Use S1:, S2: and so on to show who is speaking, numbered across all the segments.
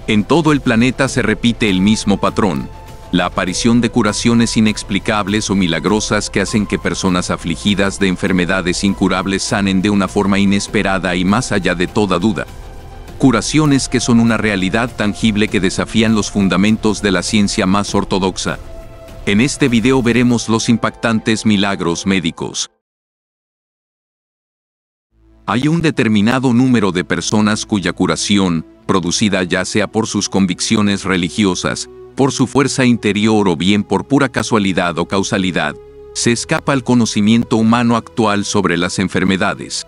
S1: En todo el planeta se repite el mismo patrón: la aparición de curaciones inexplicables o milagrosas que hacen que personas afligidas de enfermedades incurables sanen de una forma inesperada y más allá de toda duda. Curaciones que son una realidad tangible que desafían los fundamentos de la ciencia más ortodoxa. En este video veremos los impactantes milagros médicos. Hay un determinado número de personas cuya curación, producida ya sea por sus convicciones religiosas, por su fuerza interior o bien por pura casualidad o causalidad, se escapa al conocimiento humano actual sobre las enfermedades.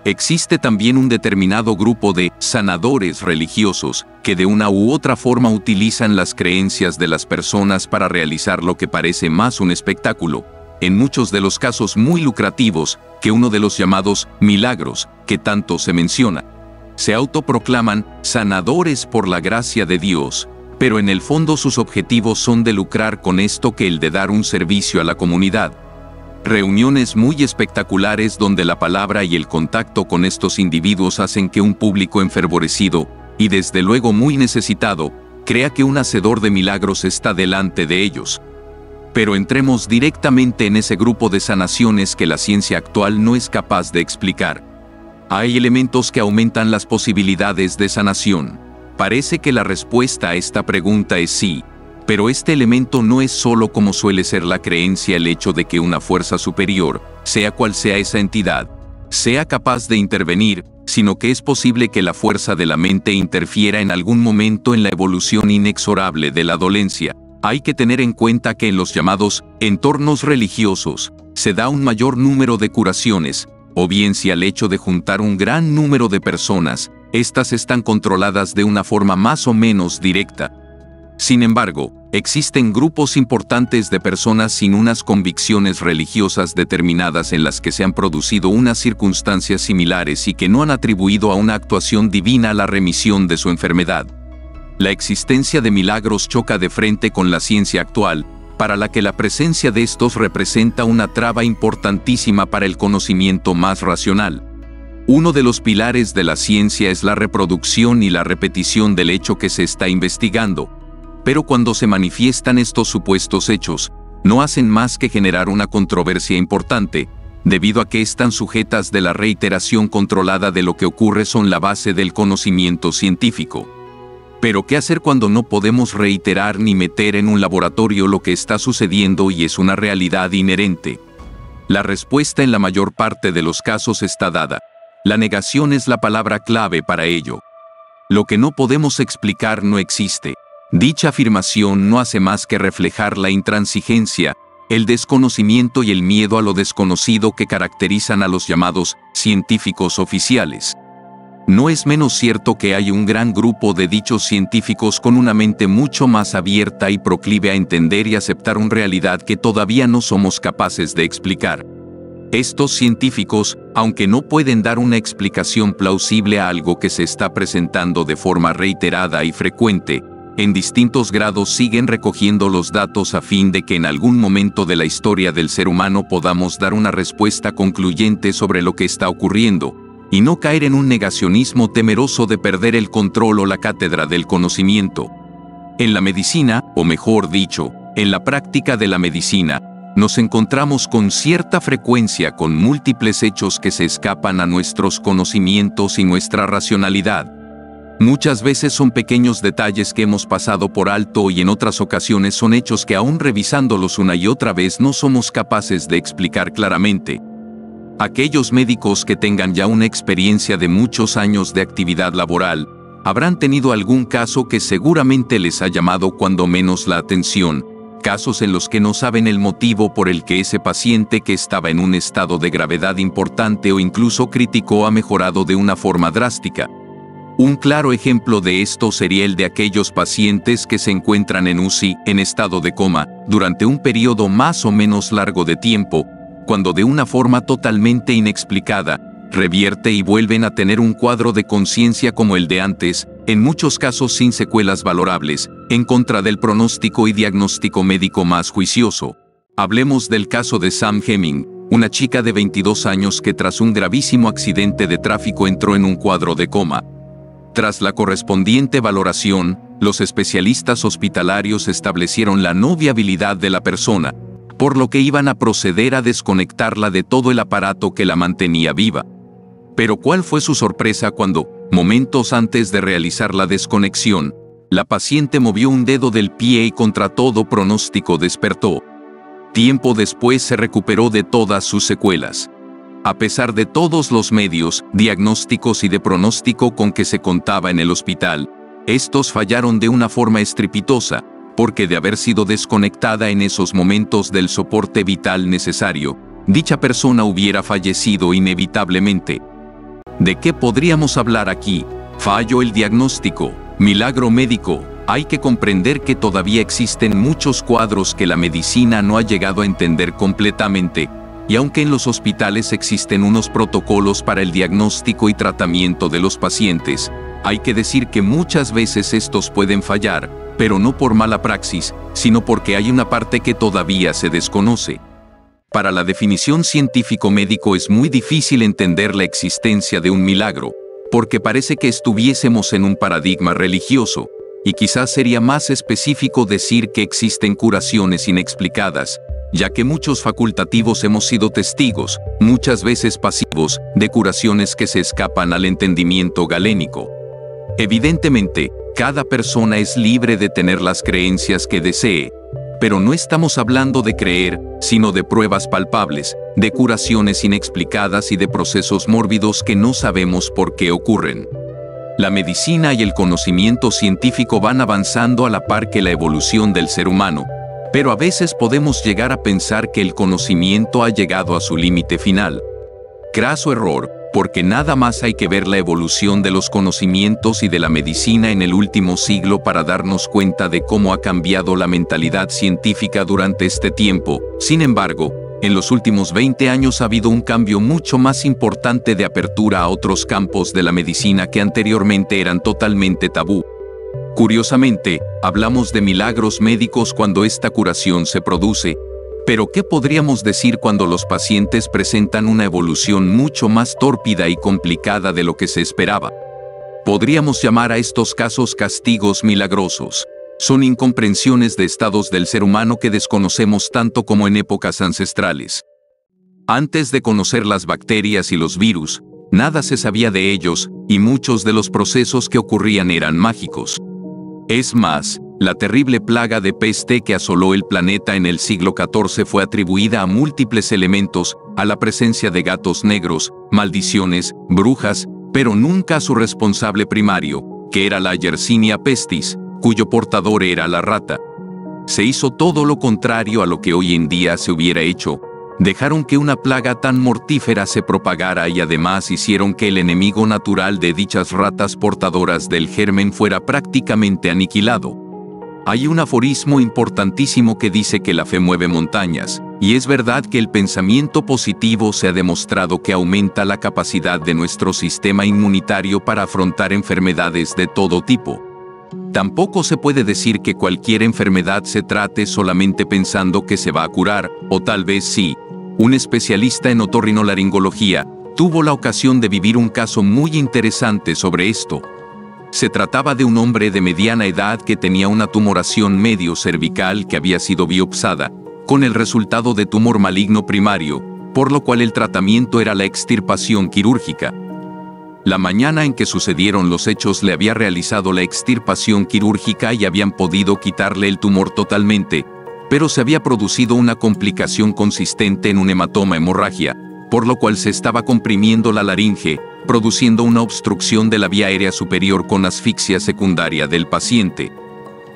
S1: Existe también un determinado grupo de sanadores religiosos que de una u otra forma utilizan las creencias de las personas para realizar lo que parece más un espectáculo, en muchos de los casos muy lucrativos, que uno de los llamados milagros, que tanto se menciona. Se autoproclaman sanadores por la gracia de Dios, pero en el fondo sus objetivos son de lucrar con esto que el de dar un servicio a la comunidad. Reuniones muy espectaculares donde la palabra y el contacto con estos individuos hacen que un público enfervorecido, y desde luego muy necesitado, crea que un hacedor de milagros está delante de ellos. Pero entremos directamente en ese grupo de sanaciones que la ciencia actual no es capaz de explicar. Hay elementos que aumentan las posibilidades de sanación. Parece que la respuesta a esta pregunta es sí, pero este elemento no es solo como suele ser la creencia el hecho de que una fuerza superior, sea cual sea esa entidad, sea capaz de intervenir, sino que es posible que la fuerza de la mente interfiera en algún momento en la evolución inexorable de la dolencia. Hay que tener en cuenta que en los llamados entornos religiosos se da un mayor número de curaciones, o bien si al hecho de juntar un gran número de personas, estas están controladas de una forma más o menos directa. Sin embargo, existen grupos importantes de personas sin unas convicciones religiosas determinadas en las que se han producido unas circunstancias similares y que no han atribuido a una actuación divina la remisión de su enfermedad. La existencia de milagros choca de frente con la ciencia actual, para la que la presencia de estos representa una traba importantísima para el conocimiento más racional. Uno de los pilares de la ciencia es la reproducción y la repetición del hecho que se está investigando, pero cuando se manifiestan estos supuestos hechos, no hacen más que generar una controversia importante, debido a que están sujetas de la reiteración controlada de lo que ocurre son la base del conocimiento científico. Pero ¿qué hacer cuando no podemos reiterar ni meter en un laboratorio lo que está sucediendo y es una realidad inherente? La respuesta en la mayor parte de los casos está dada. La negación es la palabra clave para ello. Lo que no podemos explicar no existe. Dicha afirmación no hace más que reflejar la intransigencia, el desconocimiento y el miedo a lo desconocido que caracterizan a los llamados científicos oficiales. No es menos cierto que hay un gran grupo de dichos científicos con una mente mucho más abierta y proclive a entender y aceptar una realidad que todavía no somos capaces de explicar. Estos científicos, aunque no pueden dar una explicación plausible a algo que se está presentando de forma reiterada y frecuente, en distintos grados siguen recogiendo los datos a fin de que en algún momento de la historia del ser humano podamos dar una respuesta concluyente sobre lo que está ocurriendo, y no caer en un negacionismo temeroso de perder el control o la cátedra del conocimiento. En la medicina, o mejor dicho, en la práctica de la medicina, nos encontramos con cierta frecuencia con múltiples hechos que se escapan a nuestros conocimientos y nuestra racionalidad. Muchas veces son pequeños detalles que hemos pasado por alto y en otras ocasiones son hechos que aún revisándolos una y otra vez no somos capaces de explicar claramente. Aquellos médicos que tengan ya una experiencia de muchos años de actividad laboral, habrán tenido algún caso que seguramente les ha llamado cuando menos la atención, casos en los que no saben el motivo por el que ese paciente que estaba en un estado de gravedad importante o incluso crítico ha mejorado de una forma drástica. Un claro ejemplo de esto sería el de aquellos pacientes que se encuentran en UCI, en estado de coma, durante un periodo más o menos largo de tiempo, cuando de una forma totalmente inexplicada, revierte y vuelven a tener un cuadro de conciencia como el de antes, en muchos casos sin secuelas valorables, en contra del pronóstico y diagnóstico médico más juicioso. Hablemos del caso de Sam Heming, una chica de 22 años que tras un gravísimo accidente de tráfico entró en un cuadro de coma. Tras la correspondiente valoración, los especialistas hospitalarios establecieron la no viabilidad de la persona, por lo que iban a proceder a desconectarla de todo el aparato que la mantenía viva. Pero ¿cuál fue su sorpresa cuando, momentos antes de realizar la desconexión, la paciente movió un dedo del pie y contra todo pronóstico despertó? Tiempo después se recuperó de todas sus secuelas. A pesar de todos los medios, diagnósticos y de pronóstico con que se contaba en el hospital, estos fallaron de una forma estrepitosa, porque de haber sido desconectada en esos momentos del soporte vital necesario, dicha persona hubiera fallecido inevitablemente. ¿De qué podríamos hablar aquí? Fallo el diagnóstico, milagro médico. Hay que comprender que todavía existen muchos cuadros que la medicina no ha llegado a entender completamente, y aunque en los hospitales existen unos protocolos para el diagnóstico y tratamiento de los pacientes, hay que decir que muchas veces estos pueden fallar, pero no por mala praxis, sino porque hay una parte que todavía se desconoce. Para la definición científico-médico es muy difícil entender la existencia de un milagro, porque parece que estuviésemos en un paradigma religioso, y quizás sería más específico decir que existen curaciones inexplicadas, ya que muchos facultativos hemos sido testigos, muchas veces pasivos, de curaciones que se escapan al entendimiento galénico. Evidentemente, cada persona es libre de tener las creencias que desee, pero no estamos hablando de creer, sino de pruebas palpables, de curaciones inexplicadas y de procesos mórbidos que no sabemos por qué ocurren. La medicina y el conocimiento científico van avanzando a la par que la evolución del ser humano, pero a veces podemos llegar a pensar que el conocimiento ha llegado a su límite final. Craso error, porque nada más hay que ver la evolución de los conocimientos y de la medicina en el último siglo para darnos cuenta de cómo ha cambiado la mentalidad científica durante este tiempo. Sin embargo, en los últimos 20 años ha habido un cambio mucho más importante de apertura a otros campos de la medicina que anteriormente eran totalmente tabú. Curiosamente, hablamos de milagros médicos cuando esta curación se produce, pero ¿qué podríamos decir cuando los pacientes presentan una evolución mucho más tórpida y complicada de lo que se esperaba? Podríamos llamar a estos casos castigos milagrosos. Son incomprensiones de estados del ser humano que desconocemos tanto como en épocas ancestrales. Antes de conocer las bacterias y los virus, nada se sabía de ellos, y muchos de los procesos que ocurrían eran mágicos. Es más, la terrible plaga de peste que asoló el planeta en el siglo XIV fue atribuida a múltiples elementos, a la presencia de gatos negros, maldiciones, brujas, pero nunca a su responsable primario, que era la Yersinia pestis, cuyo portador era la rata. Se hizo todo lo contrario a lo que hoy en día se hubiera hecho. Dejaron que una plaga tan mortífera se propagara y además hicieron que el enemigo natural de dichas ratas portadoras del germen fuera prácticamente aniquilado. Hay un aforismo importantísimo que dice que la fe mueve montañas, y es verdad que el pensamiento positivo se ha demostrado que aumenta la capacidad de nuestro sistema inmunitario para afrontar enfermedades de todo tipo. Tampoco se puede decir que cualquier enfermedad se trate solamente pensando que se va a curar, o tal vez sí. Un especialista en otorrinolaringología tuvo la ocasión de vivir un caso muy interesante sobre esto. Se trataba de un hombre de mediana edad que tenía una tumoración medio cervical que había sido biopsada, con el resultado de tumor maligno primario, por lo cual el tratamiento era la extirpación quirúrgica. La mañana en que sucedieron los hechos le había realizado la extirpación quirúrgica y habían podido quitarle el tumor totalmente, pero se había producido una complicación consistente en un hematoma hemorragia, por lo cual se estaba comprimiendo la laringe, produciendo una obstrucción de la vía aérea superior con asfixia secundaria del paciente.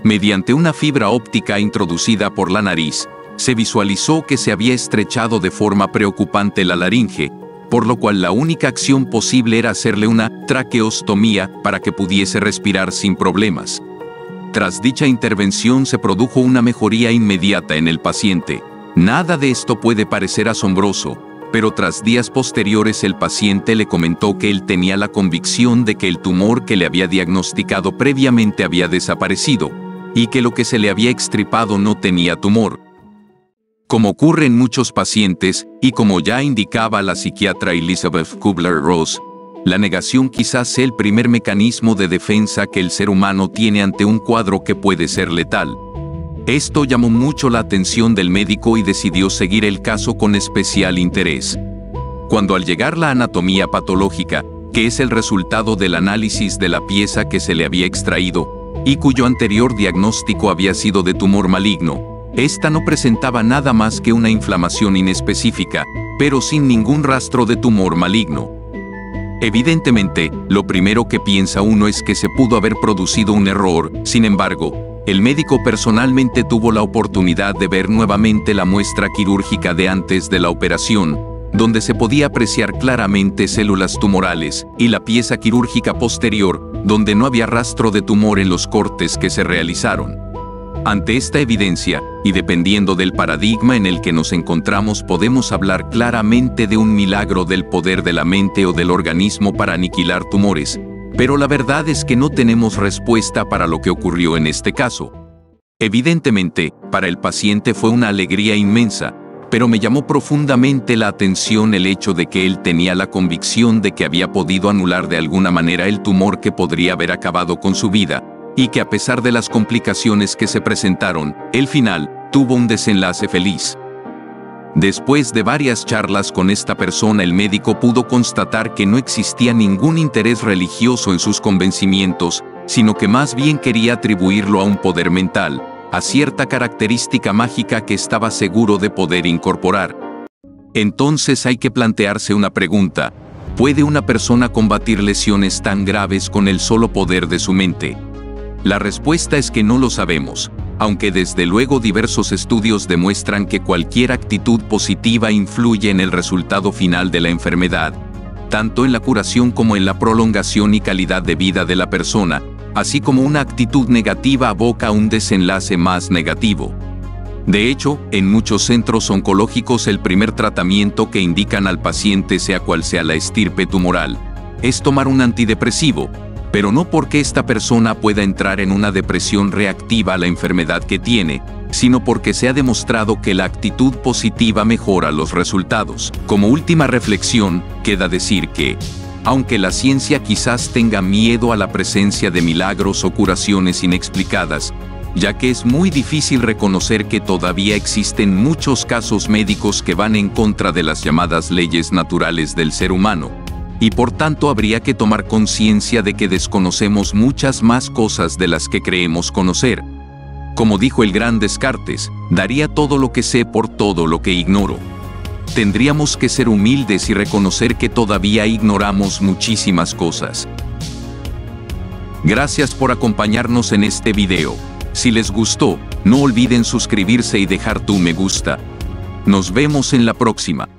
S1: Mediante una fibra óptica introducida por la nariz, se visualizó que se había estrechado de forma preocupante la laringe, por lo cual la única acción posible era hacerle una traqueostomía para que pudiese respirar sin problemas. Tras dicha intervención se produjo una mejoría inmediata en el paciente. Nada de esto puede parecer asombroso, pero tras días posteriores el paciente le comentó que él tenía la convicción de que el tumor que le había diagnosticado previamente había desaparecido, y que lo que se le había extirpado no tenía tumor. Como ocurre en muchos pacientes, y como ya indicaba la psiquiatra Elizabeth Kubler-Ross, La negación quizás sea el primer mecanismo de defensa que el ser humano tiene ante un cuadro que puede ser letal. Esto llamó mucho la atención del médico y decidió seguir el caso con especial interés. Cuando al llegar la anatomía patológica, que es el resultado del análisis de la pieza que se le había extraído, y cuyo anterior diagnóstico había sido de tumor maligno, esta no presentaba nada más que una inflamación inespecífica, pero sin ningún rastro de tumor maligno. Evidentemente, lo primero que piensa uno es que se pudo haber producido un error. Sin embargo, el médico personalmente tuvo la oportunidad de ver nuevamente la muestra quirúrgica de antes de la operación, donde se podía apreciar claramente células tumorales, y la pieza quirúrgica posterior, donde no había rastro de tumor en los cortes que se realizaron. Ante esta evidencia, y dependiendo del paradigma en el que nos encontramos, podemos hablar claramente de un milagro del poder de la mente o del organismo para aniquilar tumores, pero la verdad es que no tenemos respuesta para lo que ocurrió en este caso. Evidentemente, para el paciente fue una alegría inmensa, pero me llamó profundamente la atención el hecho de que él tenía la convicción de que había podido anular de alguna manera el tumor que podría haber acabado con su vida, y que a pesar de las complicaciones que se presentaron, el final tuvo un desenlace feliz. Después de varias charlas con esta persona, el médico pudo constatar que no existía ningún interés religioso en sus convencimientos, sino que más bien quería atribuirlo a un poder mental, a cierta característica mágica que estaba seguro de poder incorporar. Entonces hay que plantearse una pregunta: ¿puede una persona combatir lesiones tan graves con el solo poder de su mente? La respuesta es que no lo sabemos, aunque desde luego diversos estudios demuestran que cualquier actitud positiva influye en el resultado final de la enfermedad, tanto en la curación como en la prolongación y calidad de vida de la persona, así como una actitud negativa aboca a un desenlace más negativo. De hecho, en muchos centros oncológicos el primer tratamiento que indican al paciente, sea cual sea la estirpe tumoral, es tomar un antidepresivo, pero no porque esta persona pueda entrar en una depresión reactiva a la enfermedad que tiene, sino porque se ha demostrado que la actitud positiva mejora los resultados. Como última reflexión, queda decir que, aunque la ciencia quizás tenga miedo a la presencia de milagros o curaciones inexplicadas, ya que es muy difícil reconocer que todavía existen muchos casos médicos que van en contra de las llamadas leyes naturales del ser humano, y por tanto habría que tomar conciencia de que desconocemos muchas más cosas de las que creemos conocer. Como dijo el gran Descartes, daría todo lo que sé por todo lo que ignoro. Tendríamos que ser humildes y reconocer que todavía ignoramos muchísimas cosas. Gracias por acompañarnos en este video. Si les gustó, no olviden suscribirse y dejar tu me gusta. Nos vemos en la próxima.